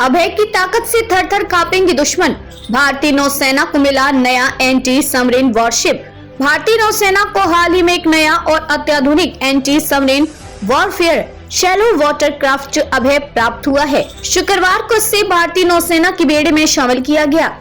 अभय की ताकत से थर थर कांपेंगे दुश्मन। भारतीय नौसेना को मिला नया एंटी सबमरीन वॉरशिप। भारतीय नौसेना को हाल ही में एक नया और अत्याधुनिक anti submarine warfare shallow water craft Abhay प्राप्त हुआ है। शुक्रवार को इसे भारतीय नौसेना की बेड़े में शामिल किया गया।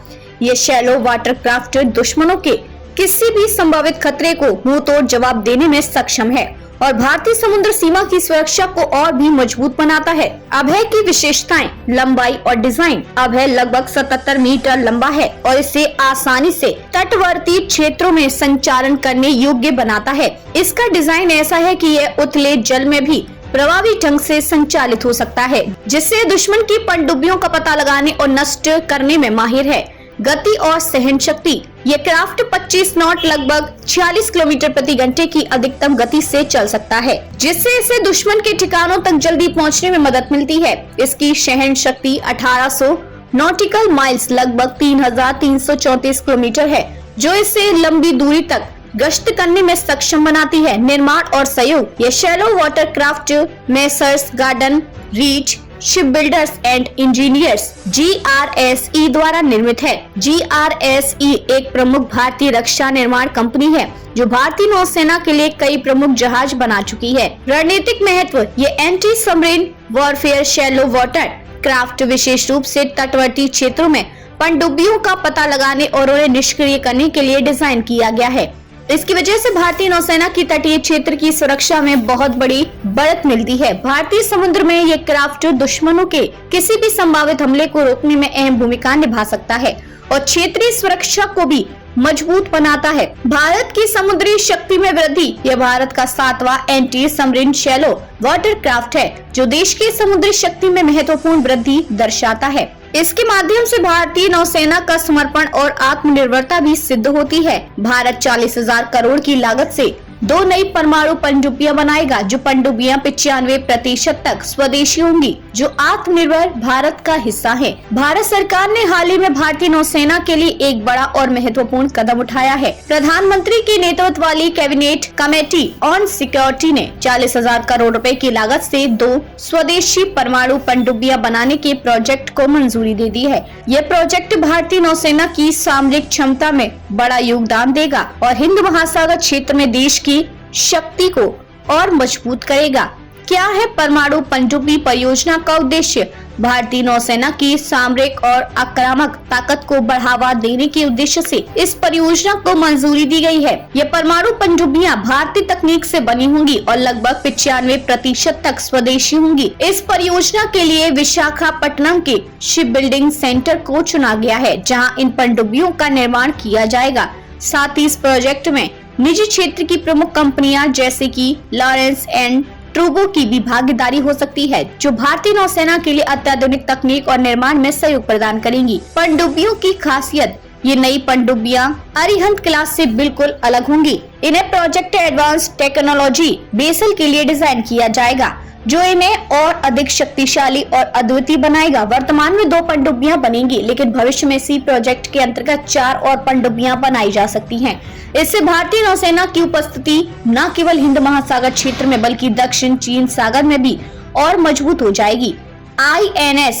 ये शैलो वाटर क्राफ्ट दुश्मनों के किसी भी संभावित खतरे को मुंह तोड़ जवाब देने में सक्षम है और भारतीय समुद्र सीमा की सुरक्षा को और भी मजबूत बनाता है। अभय की विशेषताएं, लंबाई और डिजाइन। अभय लगभग 77 मीटर लंबा है और इसे आसानी से तटवर्ती क्षेत्रों में संचालन करने योग्य बनाता है। इसका डिजाइन ऐसा है कि यह उथले जल में भी प्रभावी ढंग से संचालित हो सकता है, जिससे दुश्मन की पनडुब्बियों का पता लगाने और नष्ट करने में माहिर है। गति और सहन शक्ति। ये क्राफ्ट 25 नॉट लगभग 46 किलोमीटर प्रति घंटे की अधिकतम गति से चल सकता है, जिससे इसे दुश्मन के ठिकानों तक जल्दी पहुंचने में मदद मिलती है। इसकी सहन शक्ति 1800 नॉटिकल माइल्स लगभग 3334 किलोमीटर है, जो इसे लंबी दूरी तक गश्त करने में सक्षम बनाती है। निर्माण और सहयोग। ये shallow water craft messrs garden reach ship builders and engineers GRSE द्वारा निर्मित है। GRSE एक प्रमुख भारतीय रक्षा निर्माण कंपनी है जो भारतीय नौसेना के लिए कई प्रमुख जहाज बना चुकी है। रणनीतिक महत्व। ये anti submarine warfare shallow water craft विशेष रूप से तटवर्ती क्षेत्रों में पनडुब्बियों का पता लगाने और उन्हें निष्क्रिय करने के लिए डिजाइन किया गया है। इसकी वजह से भारतीय नौसेना की तटीय क्षेत्र की सुरक्षा में बहुत बड़ी बढ़त मिलती है। भारतीय समुद्र में ये क्राफ्ट दुश्मनों के किसी भी संभावित हमले को रोकने में अहम भूमिका निभा सकता है और क्षेत्रीय सुरक्षा को भी मजबूत बनाता है। भारत की समुद्री शक्ति में वृद्धि। यह भारत का 7वां anti submarine shallow water craft है, जो देश की समुद्री शक्ति में महत्वपूर्ण वृद्धि दर्शाता है। इसके माध्यम से भारतीय नौसेना का समर्पण और आत्मनिर्भरता भी सिद्ध होती है। भारत 40,000 करोड़ की लागत से 2 नई परमाणु पनडुब्बियां बनाएगा, जो पनडुब्बियां 95% तक स्वदेशी होंगी, जो आत्मनिर्भर भारत का हिस्सा है। भारत सरकार ने हाल ही में भारतीय नौसेना के लिए एक बड़ा और महत्वपूर्ण कदम उठाया है। प्रधानमंत्री के नेतृत्व वाली कैबिनेट कमेटी ऑन सिक्योरिटी ने 40,000 करोड़ रुपए की लागत से 2 स्वदेशी परमाणु पनडुब्बियां बनाने के प्रोजेक्ट को मंजूरी दे दी है। यह प्रोजेक्ट भारतीय नौसेना की सामरिक क्षमता में बड़ा योगदान देगा और हिंद महासागर क्षेत्र में देश की शक्ति को और मजबूत करेगा। क्या है परमाणु पनडुब्बी परियोजना का उद्देश्य? भारतीय नौसेना की सामरिक और आक्रामक ताकत को बढ़ावा देने के उद्देश्य से इस परियोजना को मंजूरी दी गई है। ये परमाणु पनडुब्बियां भारतीय तकनीक से बनी होंगी और लगभग 95% तक स्वदेशी होंगी। इस परियोजना के लिए विशाखापट्टनम के शिप बिल्डिंग सेंटर को चुना गया है, जहाँ इन पनडुब्बियों का निर्माण किया जाएगा। साथ ही इस प्रोजेक्ट में निजी क्षेत्र की प्रमुख कंपनियां जैसे कि लॉरेंस एंड ट्रूबो की भी भागीदारी हो सकती है, जो भारतीय नौसेना के लिए अत्याधुनिक तकनीक और निर्माण में सहयोग प्रदान करेंगी। पनडुब्बियों की खासियत। ये नई पनडुब्बियां अरिहंत क्लास से बिल्कुल अलग होंगी। इन्हें प्रोजेक्ट एडवांस टेक्नोलॉजी बेसल के लिए डिजाइन किया जाएगा, जो इन्हें और अधिक शक्तिशाली और अद्वितीय बनाएगा। वर्तमान में 2 पनडुब्बियां बनेंगी, लेकिन भविष्य में इसी प्रोजेक्ट के अंतर्गत 4 और पनडुब्बियां बनाई जा सकती हैं। इससे भारतीय नौसेना की उपस्थिति न केवल हिंद महासागर क्षेत्र में बल्कि दक्षिण चीन सागर में भी और मजबूत हो जाएगी। INS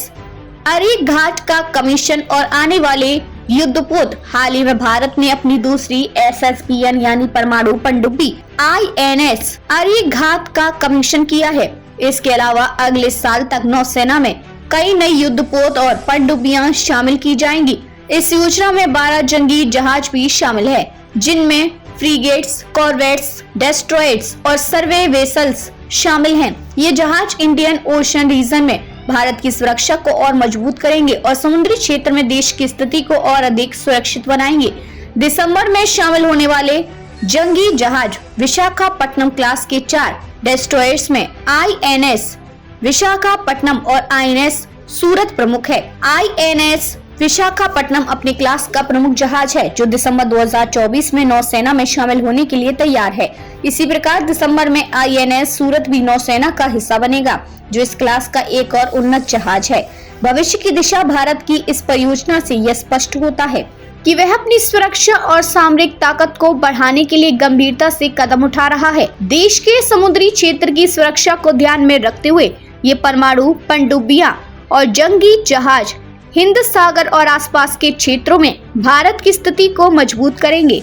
अरिघाट का कमीशन और आने वाले युद्धपोत। हाल ही में भारत ने अपनी दूसरी SSPN यानी परमाणु पनडुब्बी INS अरिघात का कमीशन किया है। इसके अलावा अगले साल तक नौसेना में कई नई युद्धपोत और पनडुब्बियां शामिल की जाएंगी। इस योजना में 12 जंगी जहाज भी शामिल है, जिनमें फ्रीगेट्स, कॉर्वेट्स, डेस्ट्रॉयर्स और सर्वे वेसल्स शामिल हैं। ये जहाज इंडियन ओशन रीजन में भारत की सुरक्षा को और मजबूत करेंगे और समुद्री क्षेत्र में देश की स्थिति को और अधिक सुरक्षित बनाएंगे। दिसंबर में शामिल होने वाले जंगी जहाज विशाखापट्टनम क्लास के 4 डेस्ट्रॉयर्स में INS विशाखापट्टनम और INS सूरत प्रमुख है। INS विशाखापट्टनम अपनी क्लास का प्रमुख जहाज है, जो दिसंबर 2024 में नौसेना में शामिल होने के लिए तैयार है। इसी प्रकार दिसंबर में INS सूरत भी नौसेना का हिस्सा बनेगा, जो इस क्लास का एक और उन्नत जहाज है। भविष्य की दिशा भारत की इस परियोजना से यह स्पष्ट होता है कि वह अपनी सुरक्षा और सामरिक ताकत को बढ़ाने के लिए गंभीरता से कदम उठा रहा है। देश के समुद्री क्षेत्र की सुरक्षा को ध्यान में रखते हुए ये परमाणु पनडुब्बियां और जंगी जहाज हिंद सागर और आसपास के क्षेत्रों में भारत की स्थिति को मजबूत करेंगे।